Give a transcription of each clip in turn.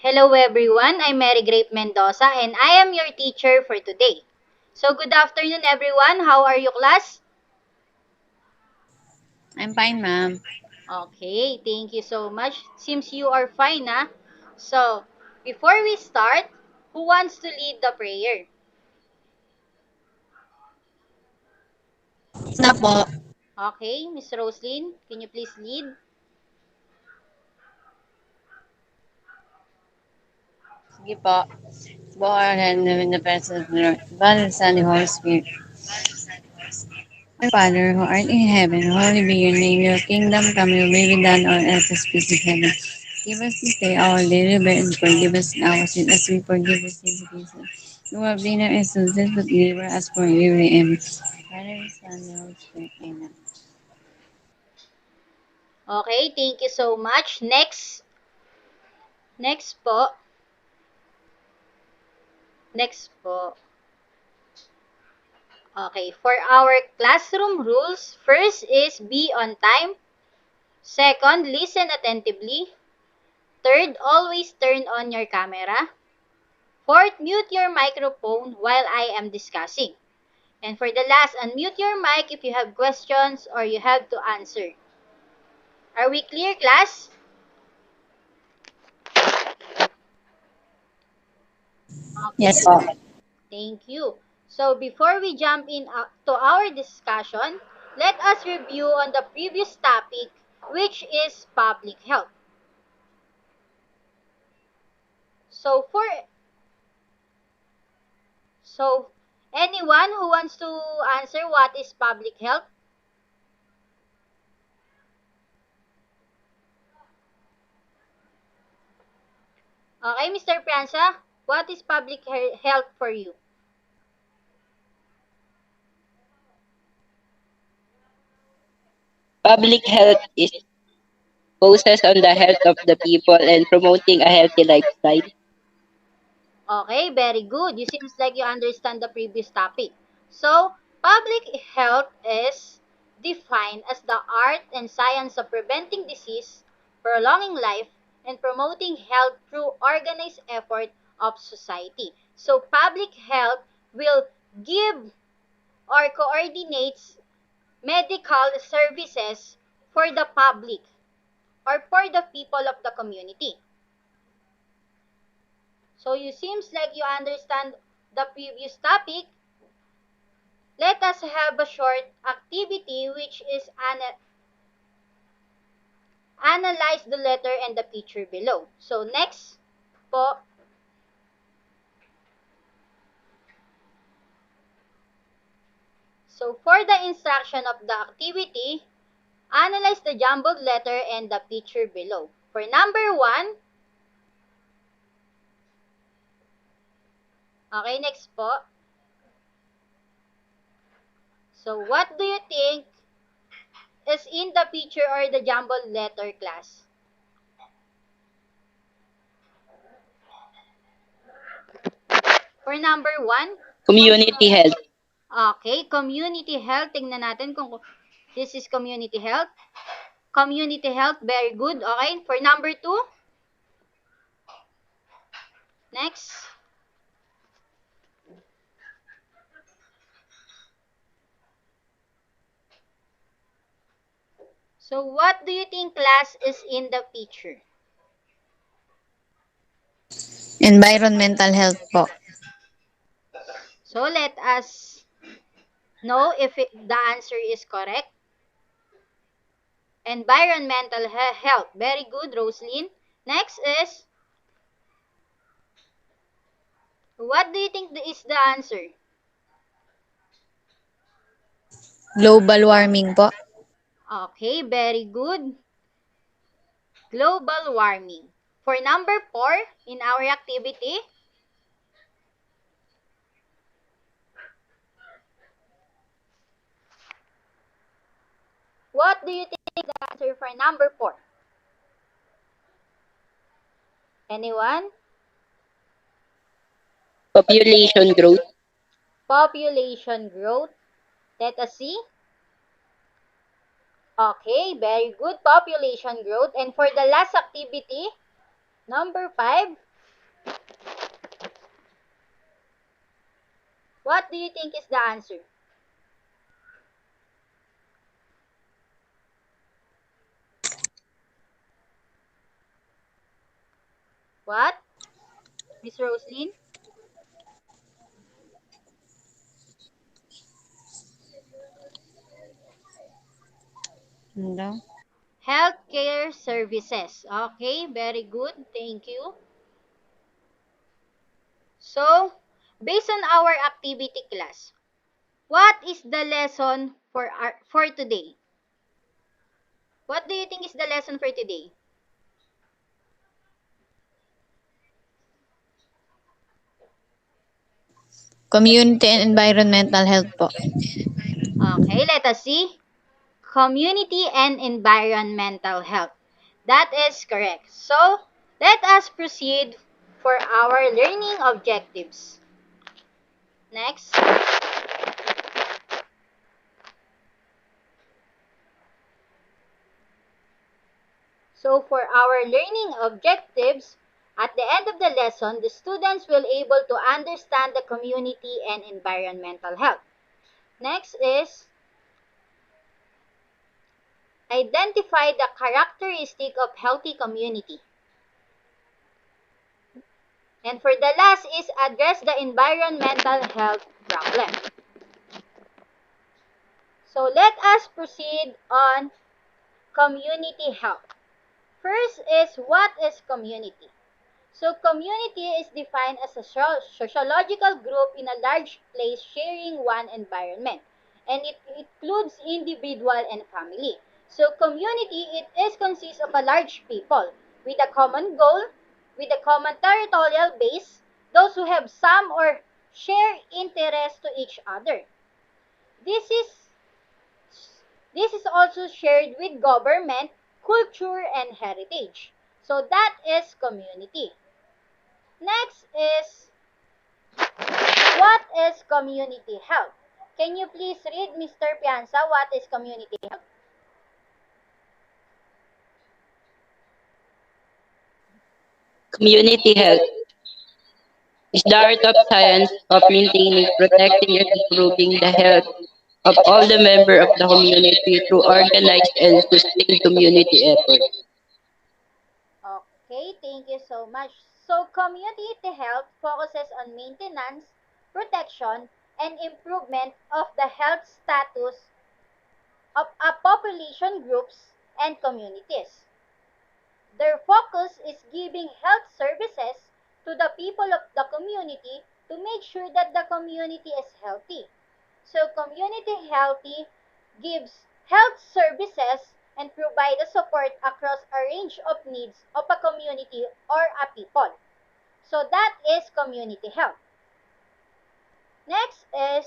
Hello everyone, I'm Mary Grape Mendoza and I am your teacher for today. So good afternoon everyone, how are you class? I'm fine, ma'am. Okay, thank you so much. Seems you are fine So, before we start, who wants to lead the prayer? Na po. Okay, Miss Roslyn, can you please lead? Sige po. Born and live in the presence of the Lord, Father, Son, and Holy Spirit. Our Father, who art in heaven, holy be your name. Your kingdom come, your will be done on earth as it is in heaven. Give us this day our daily bread and forgive us our sins as we forgive the sins against us. Do not bring us into temptation, but deliver us from evil. Amen. Father, Son, and Holy Spirit. Amen. Okay, thank you so much. Next po. Next po. Okay, for our classroom rules, first is be on time. Second, listen attentively. Third, always turn on your camera. Fourth, mute your microphone while I am discussing. And for the last, unmute your mic if you have questions or you have to answer. Are we clear, class? Yes Okay, po. thank you. So before we jump in to our discussion, let us review on the previous topic, which is public health. So so anyone who wants to answer what is public health? Okay, Mr. Pransa, what is public health for you? Public health is focuses on the health of the people and promoting a healthy lifestyle. Okay, very good. You seems like you understand the previous topic. So, public health is defined as the art and science of preventing disease, prolonging life, and promoting health through organized effort of society. So, public health will give or coordinates medical services for the public or for the people of the community. So you seems like you understand the previous topic. Let us have a short activity which is analyze the letter and the picture below. So next po. So for the instruction of the activity, analyze the jumbled letter and the picture below. For number 1, okay, next po. So what do you think is in the picture or the jumbled letter, class? For number 1, Community health. okay, community health. Tingnan natin kung this is community health. Community health, very good. Okay, for number 2, next. So what do you think, class, is in the picture? Environmental health po. So let us know if the answer is correct. Environmental health, very good, Roslyn. Next is, what do you think is the answer? Global warming po. Okay, very good. Global warming. For number 4, in our activity, what do you think the answer for number 4? Anyone? Population growth. Population growth. Let us see. Okay, very good. Population growth. And for the last activity, number 5. What do you think is the answer? What? Miss Roslyn? Ano daw? Healthcare services. Okay, very good. Thank you. So, based on our activity class, what is the lesson for today? What do you think is the lesson for today? Community and environmental health po. Okay, let us see. Community and environmental health. That is correct. So, let us proceed for our learning objectives. Next. So, for our learning objectives, at the end of the lesson, the students will able to understand the community and environmental health. Next is identify the characteristic of healthy community. And for the last is address the environmental health problem. So let us proceed on community health. First is what is community? So community is defined as a sociological group in a large place sharing one environment. And it includes individual and family. So community, it is consists of a large people with a common goal, with a common territorial base, those who have some or share interest to each other. This is this is also shared with government, culture, and heritage. So that is community. Next is what is community health? Can you please read, Mr. Pianza, what is community health? Community health is the art of science of maintaining, protecting, and improving the health of all the members of the community through organized and sustained community effort. Okay, thank you so much. So, community health focuses on maintenance, protection, and improvement of the health status of a population groups and communities. Their focus is giving health services to the people of the community to make sure that the community is healthy. So community healthy gives health services and provide a support across a range of needs of a community or a people. So that is community health. Next is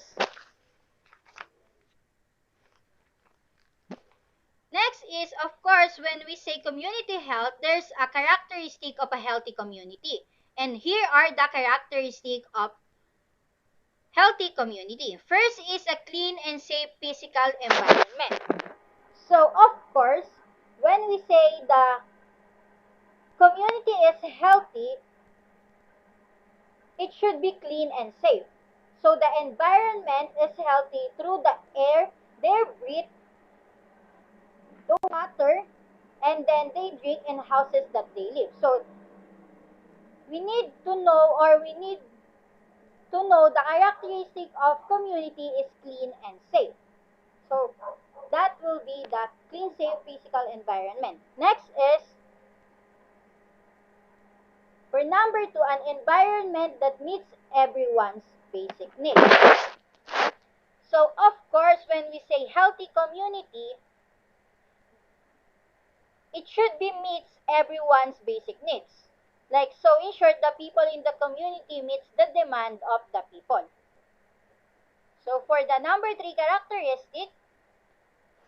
of course when we say community health, there's a characteristic of a healthy community. And here are the characteristic of healthy community. First is a clean and safe physical environment. So, of course, when we say the community is healthy, it should be clean and safe. So, the environment is healthy through the air they breathe, the water, and then they drink in houses that they live. So, we need to know or we need to know the characteristic of community is clean and safe. So, that will be the clean, safe physical environment. Next is for number two, an environment that meets everyone's basic needs. So, of course, when we say healthy community, it should be meets everyone's basic needs. Like, so in short, the people in the community meets the demand of the people. So, for the number three characteristic,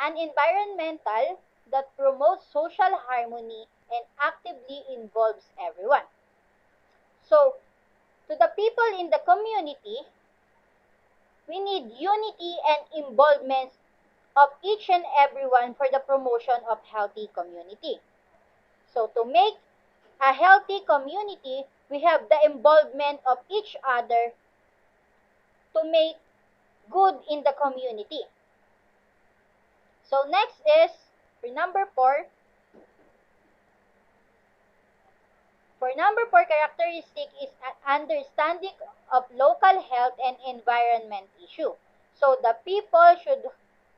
an environmental that promotes social harmony and actively involves everyone. So, to the people in the community, we need unity and involvement of each and everyone for the promotion of healthy community. So to make a healthy community, we have the involvement of each other to make good in the community. So next is for number 4. For number 4 characteristic is an understanding of local health and environment issue. So the people should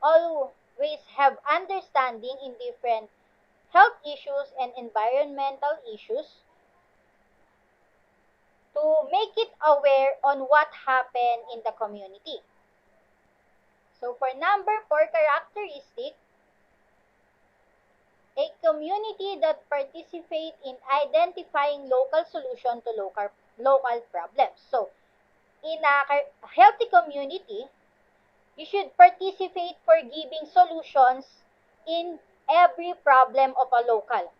always have understanding in different health issues and environmental issues to make it aware on what happened in the community. So for number 4 characteristic, a community that participate in identifying local solution to local problems. So in a healthy community, you should participate for giving solutions in every problem of a local.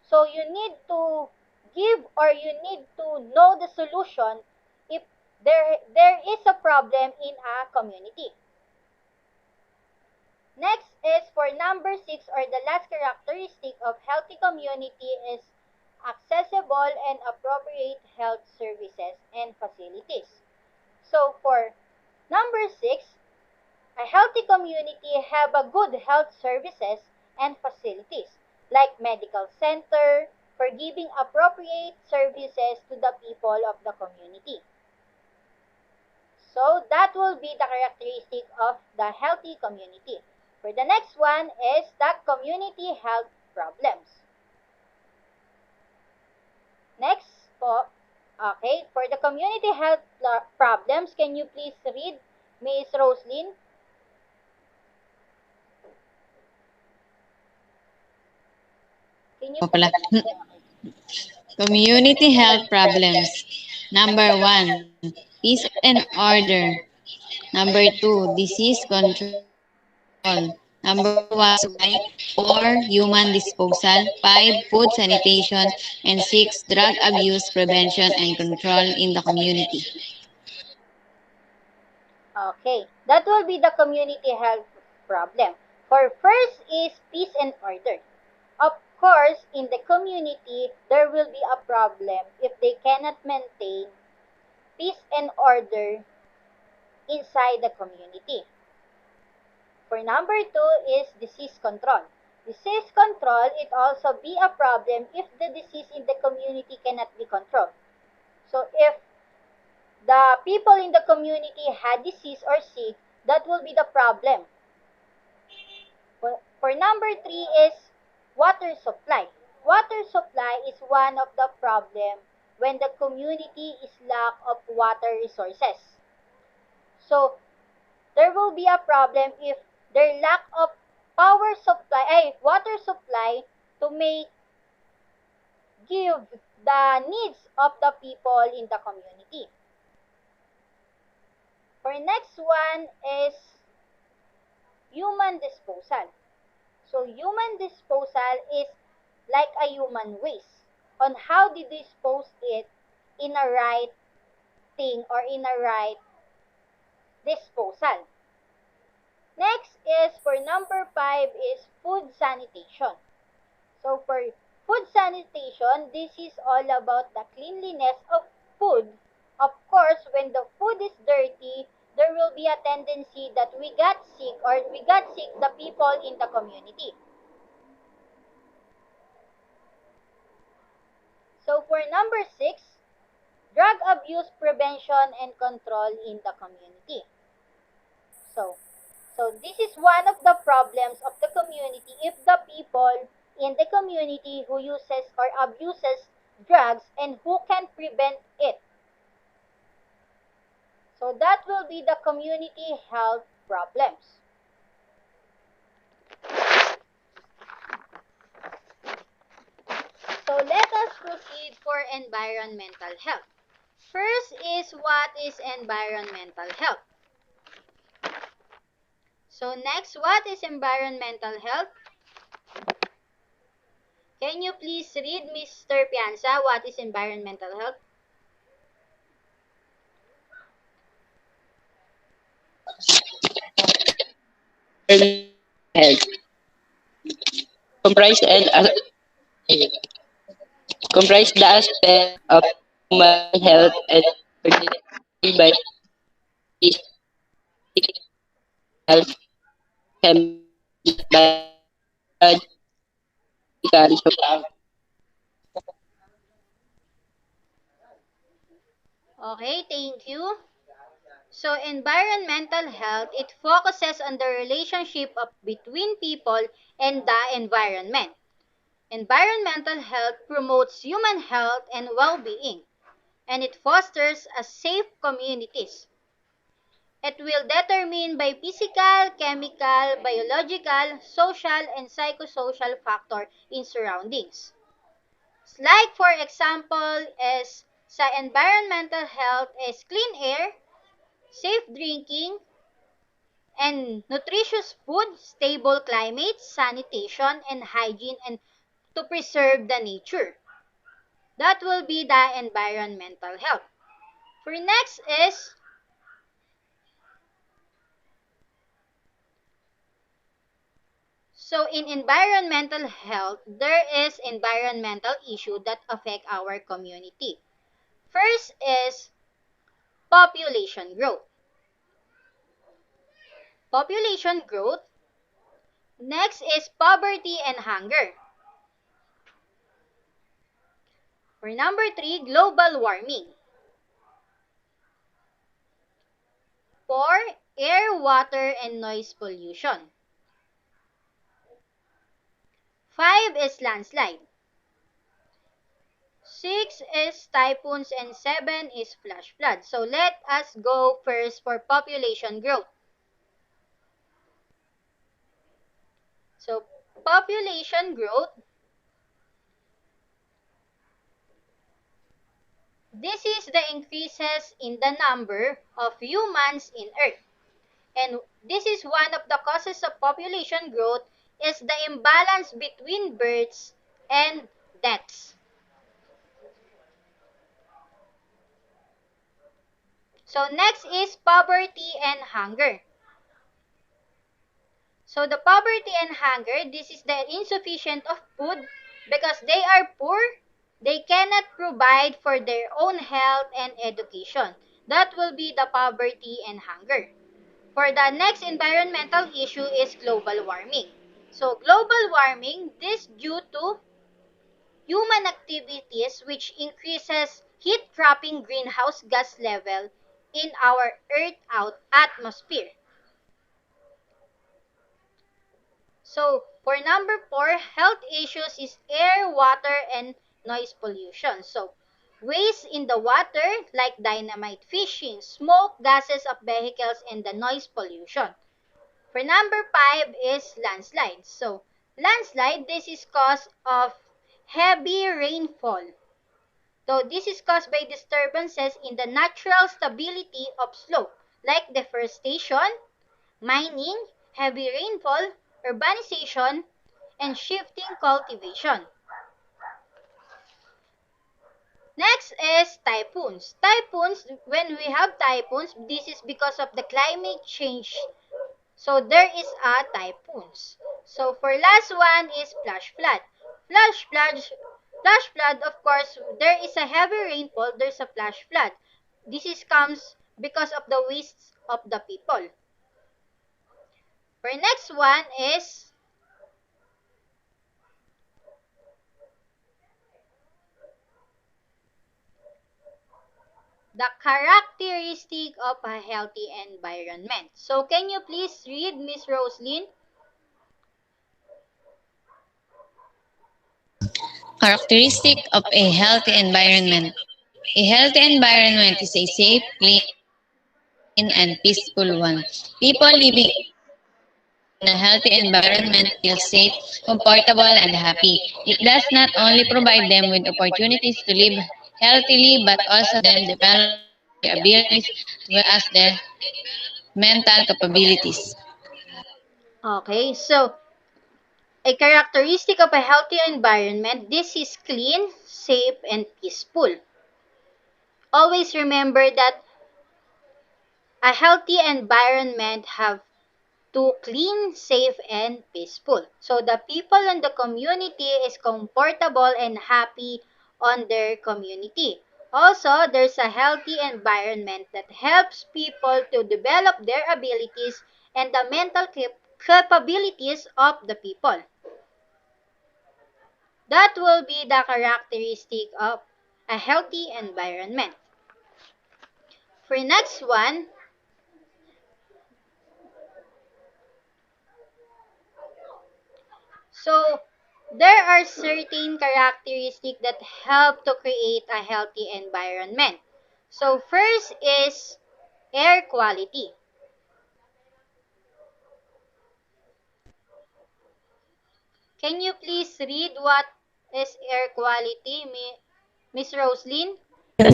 So you need to give or you need to know the solution if there is a problem in a community. Next is for number 6 or the last characteristic of healthy community is accessible and appropriate health services and facilities. So for number 6, a healthy community have a good health services and facilities like medical center for giving appropriate services to the people of the community. So that will be the characteristic of the healthy community. For the next one is the community health problems. Next po, okay, for the community health problems, can you please read, Ms. Roslyn? Can you Pala. Community health problems. Number 1, peace and order. Number 2, disease control. Number 4, water supply. 4, human disposal. 5, food sanitation. And 6, drug abuse prevention and control in the community. Okay, that will be the community health problem. For first is peace and order. Of course, in the community, there will be a problem if they cannot maintain peace and order inside the community. For number 2 is disease control. Disease control, it also be a problem if the disease in the community cannot be controlled. So if the people in the community had disease or sick, that will be the problem. For number 3 is water supply. Water supply is one of the problem when the community is lack of water resources. So there will be a problem if there lack of water supply to give the needs of the people in the community. For next one is human disposal. So human disposal is like a human waste on how to dispose it in a right thing or in a right disposal. Next is for number 5 is food sanitation. So for food sanitation, this is all about the cleanliness of food. Of course, when the food is dirty, there will be a tendency that we got sick or we got sick the people in the community. So for number 6, drug abuse prevention and control in the community. So this is one of the problems of the community if the people in the community who uses or abuses drugs and who can prevent it. So that will be the community health problems. So let us proceed for environmental health. First is what is environmental health? So next, what is environmental health? Can you please read, Mr. Pianza, what is environmental health? Health comprise and comprise the aspect of human health and by health can be biological, social, Okay, thank you. So, environmental health, it focuses on the relationship between people and the environment. Environmental health promotes human health and well-being, and it fosters a safe communities. It will determine by physical, chemical, biological, social, and psychosocial factor in surroundings. Like for example, is sa environmental health is clean air, safe drinking, and nutritious food, stable climate, sanitation, and hygiene, and to preserve the nature. That will be the environmental health. For next is, so in environmental health, there is environmental issue that affect our community. First is population growth. Population growth. Next is poverty and hunger. For number 3, global warming. 4, air, water, and noise pollution. 5 is landslide. 6 is typhoons and 7 is flash flood. So let us go first for population growth. So population growth, this is the increases in the number of humans in Earth. And this is one of the causes of population growth is the imbalance between births and deaths. So next is poverty and hunger. So the poverty and hunger, this is the insufficient of food because they are poor, they cannot provide for their own health and education. That will be the poverty and hunger. For the next environmental issue is global warming. So global warming, this due to human activities which increases heat trapping greenhouse gas level in our earth out atmosphere. So, for number 4, health issues is air, water, and noise pollution. So, waste in the water like dynamite fishing, smoke, gases of vehicles, and the noise pollution. For number 5 is landslide. So, landslide, this is caused of heavy rainfall. So, this is caused by disturbances in the natural stability of slope like deforestation, mining, heavy rainfall, urbanization, and shifting cultivation. Next is typhoons. Typhoons, when we have typhoons, this is because of the climate change. So there is a typhoons. So for last one is flash flood. Flash flood, flash flood, of course, there is a heavy rainfall, there's a flash flood. This is comes because of the wastes of the people. For next one is the characteristic of a healthy environment. So can you please read, Miss Roslyn? Characteristic of a healthy environment. A healthy environment is a safe, clean, and peaceful one. People living in a healthy environment feel safe, comfortable, and happy. It does not only provide them with opportunities to live healthily, but also helps them develop their abilities as well as their mental capabilities. Okay, so a characteristic of a healthy environment, this is clean, safe, and peaceful. Always remember that a healthy environment have to clean, safe, and peaceful. So the people in the community is comfortable and happy on their community. Also, there's a healthy environment that helps people to develop their abilities and the mental capabilities of the people. That will be the characteristic of a healthy environment. For next one, so there are certain characteristics that help to create a healthy environment. So first is air quality. Can you please read what is air quality, Miss Roslyn? Yes.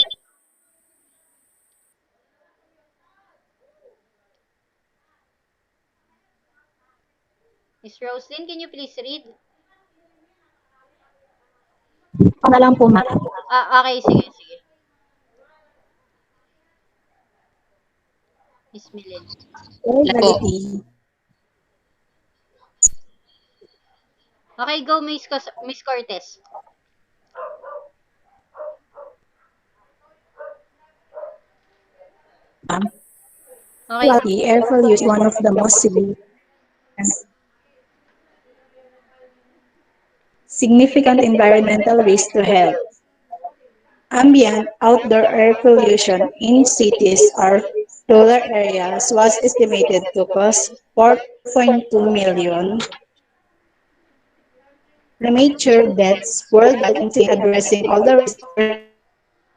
Miss Roslyn, can you please read? Ako na lang po, ma'am. Okay, sige, sige. Miss Millen. Air Po. quality. Okay, go Miss Cortez. Ma'am. Okay. Quality, air pollution is one of the most significant environmental risks to health. Ambient outdoor air pollution in cities or rural areas was estimated to cost 4.2 million premature deaths worldwide until addressing all the respiratory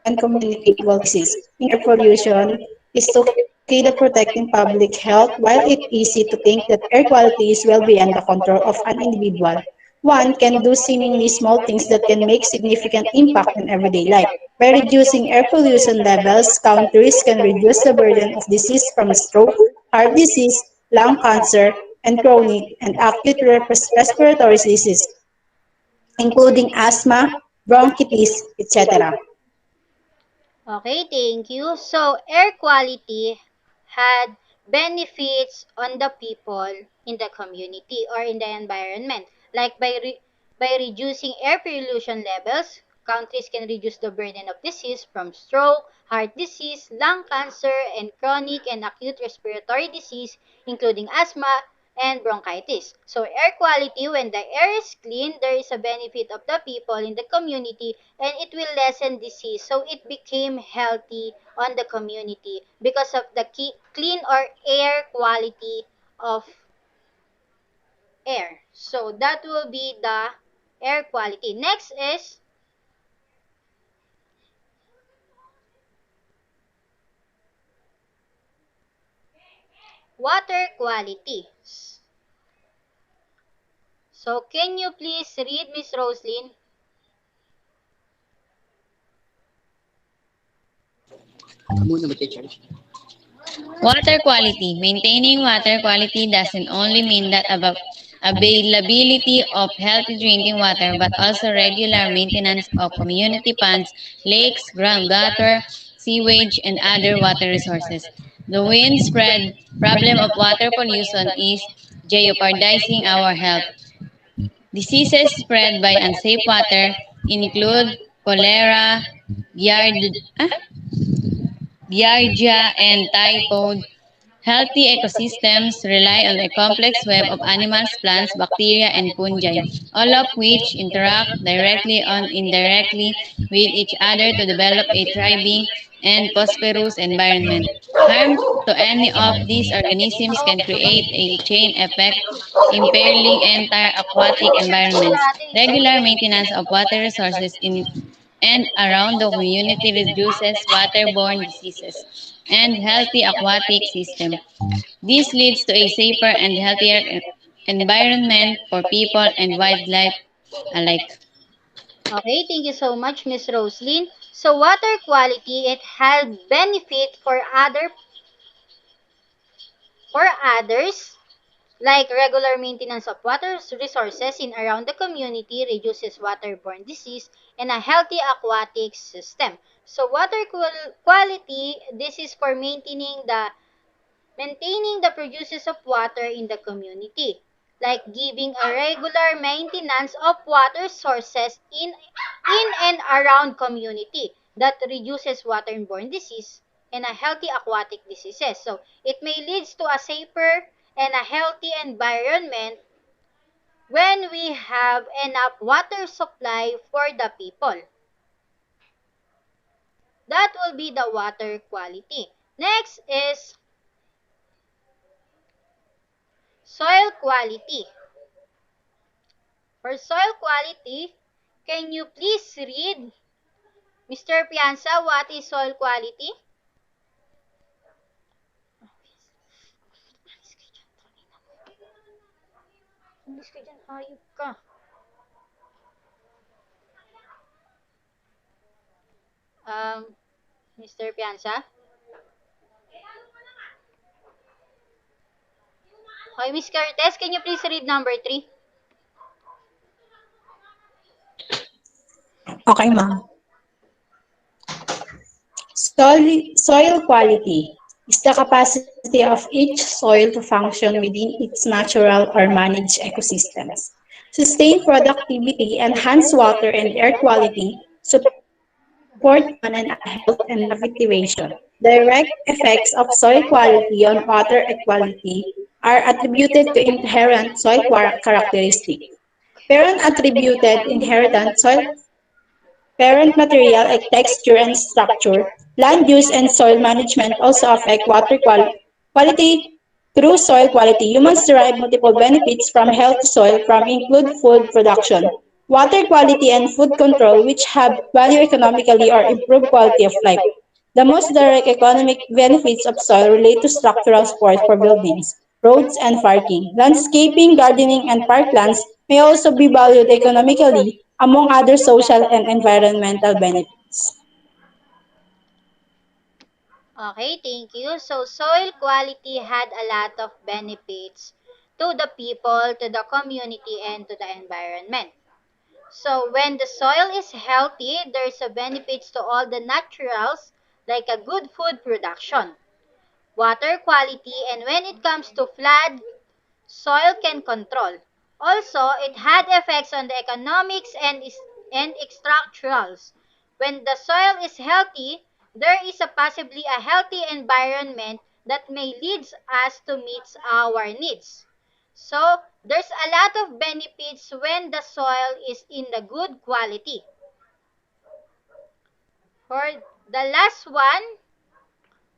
and communicable disease in air pollution is to key to protecting public health. While it's easy to think that air quality is well beyond the control of an individual, one can do seemingly small things that can make significant impact in everyday life. By reducing air pollution levels, countries can reduce the burden of disease from stroke, heart disease, lung cancer, and chronic and acute respiratory disease, including asthma, bronchitis, etc. Okay, thank you. So, air quality had benefits on the people in the community or in the environment. Like by reducing air pollution levels, countries can reduce the burden of disease from stroke, heart disease, lung cancer, and chronic and acute respiratory disease, including asthma and bronchitis. So, air quality, when the air is clean, there is a benefit of the people in the community and it will lessen disease. So, it became healthy on the community because of the clean or air quality of air. So, that will be the air quality. Next is water quality. So, can you please read, Miss Roslyn? Muna mag-charge. Water quality. Maintaining water quality doesn't only mean that availability of healthy drinking water, but also regular maintenance of community ponds, lakes, groundwater, sewage, and other water resources. The widespread problem of water pollution is jeopardizing our health. Diseases spread by unsafe water include cholera, giard, ah, giardia, and typhoid. Healthy ecosystems rely on a complex web of animals, plants, bacteria, and fungi, all of which interact directly and indirectly with each other to develop a thriving and prosperous environment. Harm to any of these organisms can create a chain effect, impairing entire aquatic environments. Regular maintenance of water resources in and around the community reduces waterborne diseases and healthy aquatic system. This leads to a safer and healthier environment for people and wildlife alike. Okay, thank you so much, Miss Roslyn. So, water quality, it had benefit for others, like regular maintenance of water resources in around the community reduces waterborne disease and a healthy aquatic system. So, water quality, this is for maintaining the produces of water in the community, like giving a regular maintenance of water sources in and around community. that reduces waterborne disease and a healthy aquatic diseases. So it may lead to a safer and a healthy environment when we have enough water supply for the people. That will be the water quality. Next is soil quality. For soil quality, can you please read, Mr. Pianza, what is soil quality? English ka dyan, hayop ka. Mr. Pianza? Okay, Miss Curtis, can you please read number 3? Okay, ma'am. Soil quality is the capacity of each soil to function within its natural or managed ecosystems, sustain productivity, enhance water and air quality, support human and health and cultivation. Direct effects of soil quality on water equality are attributed to inherent soil characteristics. Parent attributed inherent soil parent material like texture and structure, land use and soil management also affect water quality. Through soil quality, humans derive multiple benefits from healthy soil from include food production, water quality and food control which have value economically or improve quality of life. The most direct economic benefits of soil relate to structural support for buildings, roads, and parking. Landscaping, gardening, and parklands may also be valued economically, among other social and environmental benefits. Okay, thank you. So, soil quality had a lot of benefits to the people, to the community, and to the environment. So, when the soil is healthy, there's a benefits to all the naturals like a good food production, water quality, and when it comes to flood, soil can control. Also, it had effects on the economics and structurals. When the soil is healthy, there is a possibly a healthy environment that may lead us to meet our needs. So, there's a lot of benefits when the soil is in the good quality. For the last one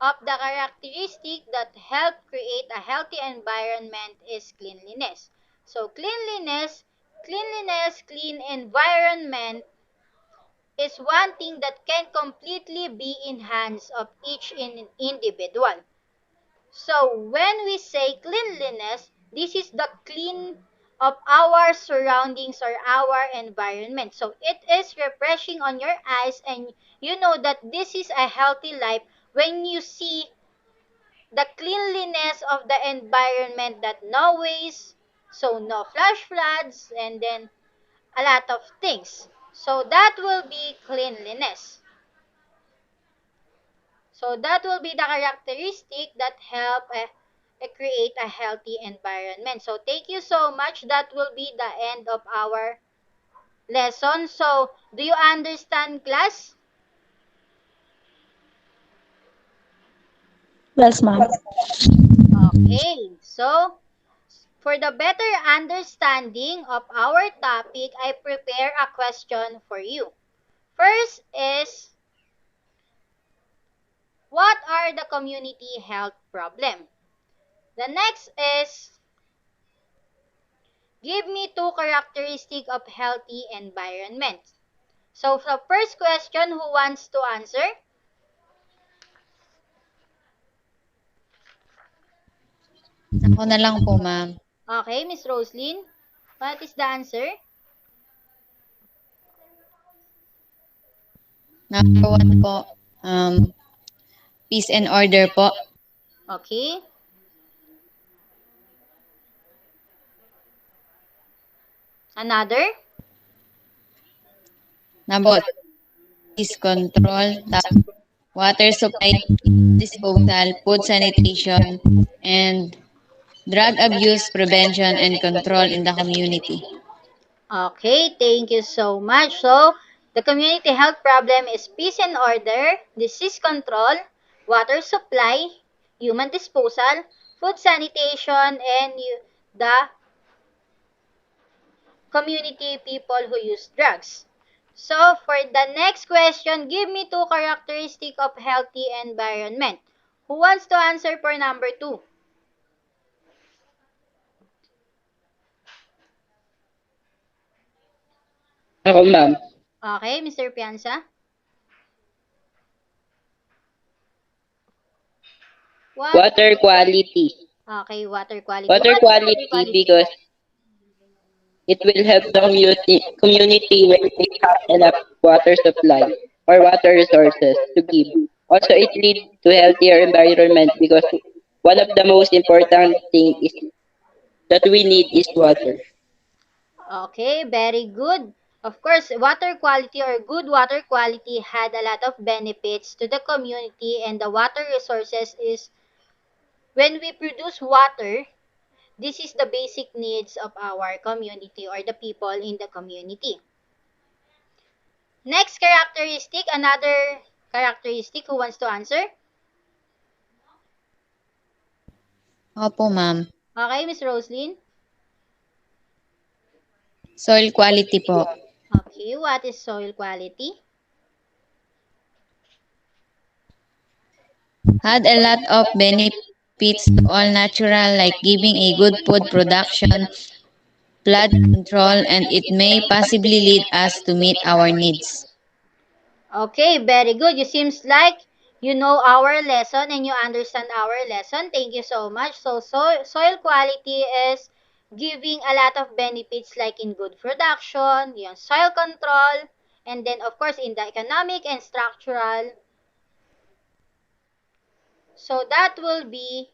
of the characteristic that help create a healthy environment is cleanliness. So cleanliness, clean environment is one thing that can completely be in hands of each individual. So when we say cleanliness, this is the clean of our surroundings or our environment. So it is refreshing on your eyes and you know that this is a healthy life when you see the cleanliness of the environment, that no waste, so no flash floods, and then a lot of things. So that will be cleanliness. So that will be the characteristic that help create a healthy environment. So thank you so much. That will be the end of our lesson. So do you understand, class? Yes, ma'am. Okay. So for the better understanding of our topic, I prepare a question for you. First is, what are the community health problem? The next is, give me two characteristics of healthy environment. So, the first question, who wants to answer? Ako na lang po, ma'am. Okay, Miss Roslyn, what is the answer? Number one po, peace and order po. Okay. Another? Number is control, water supply, disposal, food sanitation, and drug abuse prevention and control in the community. Okay, thank you so much. So, The community health problem is peace and order, disease control, water supply, human disposal, food sanitation, and the community people who use drugs. So, for the next question, give me two characteristics of healthy environment. Who wants to answer for number 2? Ako, ma'am. Okay, Mr. Pianza? What? Water quality. Okay, water quality. Water What is water quality quality? because it will help the community when they have enough water supply or water resources to give. Also, it leads to healthier environment because one of the most important thing is that we need is water. Okay, very good. Of course, water quality or good water quality had a lot of benefits to the community, and the water resources is when we produce water, this is the basic needs of our community or the people in the community. Next characteristic, another characteristic, who wants to answer? Opo, ma'am. Okay, Miss Roslyn. Soil quality po. Okay, what is soil quality? Had a lot of benefits to all natural like giving a good food production, flood control, and it may possibly lead us to meet our needs. Okay, very good. You seems like you know our lesson and you understand our lesson. Thank you so much. So soil quality is giving a lot of benefits like in good production, yung soil control, and then of course in the economic and structural. So that will be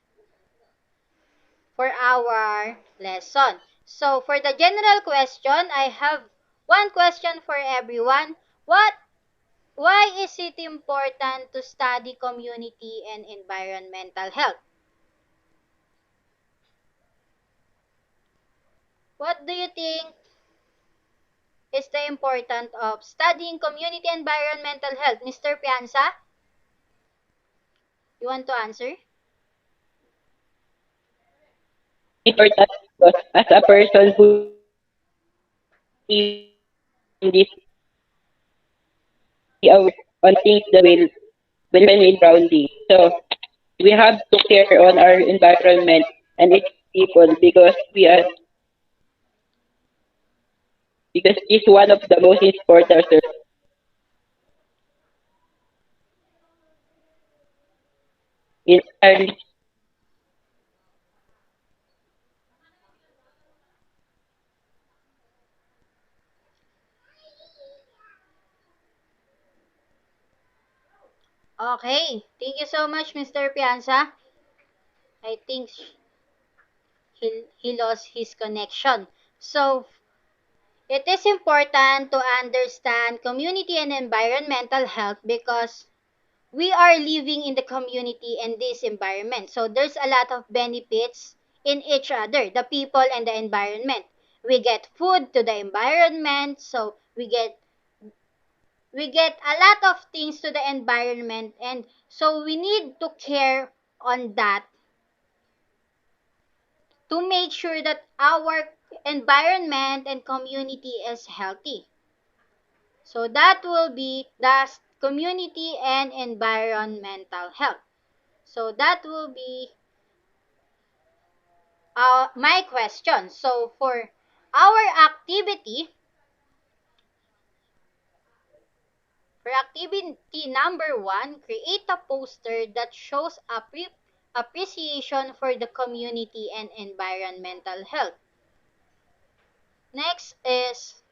for our lesson. So for the general question, I have one question for everyone. Why is it important to study community and environmental health? What do you think is the importance of studying community and environmental health? Mr. Pianza, you want to answer? Important because as a person who lives in this be aware on things that will happen around this. So we have to care on our environment and its people because it's one of the most important in our Okay. Thank you so much, Mr. Pianza. I think he lost his connection. So, it is important to understand community and environmental health because we are living in the community and this environment. So there's a lot of benefits in each other, the people and the environment. We get food to the environment, so we get a lot of things to the environment, and so we need to care on that to make sure that our environment and community is healthy. So that will be the community and environmental health. So that will be my question. So for our activity number 1, create a poster that shows appreciation for the community and environmental health. Next is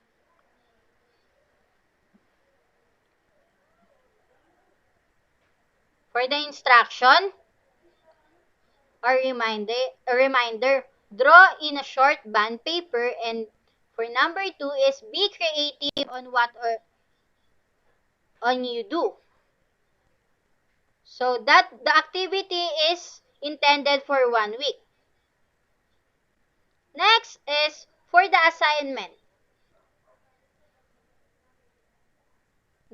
for the instruction, a reminder, draw in a short bond paper, and for number 2 is be creative on what or on you do. So that the activity is intended for 1 week. Next is for the assignment.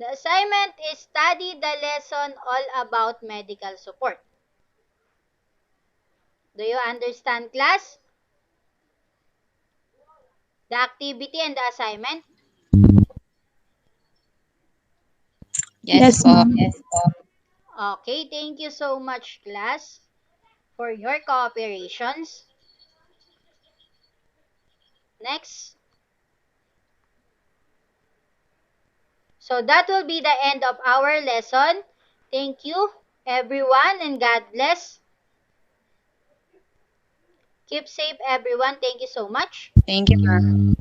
The assignment is study the lesson all about medical support. Do you understand, class? The activity and the assignment? Yes Yes, po. ma'am. Okay, thank you so much, class, for your cooperations. Next. So that will be the end of our lesson. Thank you, everyone, and God bless. Keep safe, everyone. Thank you so much. Thank you, ma'am.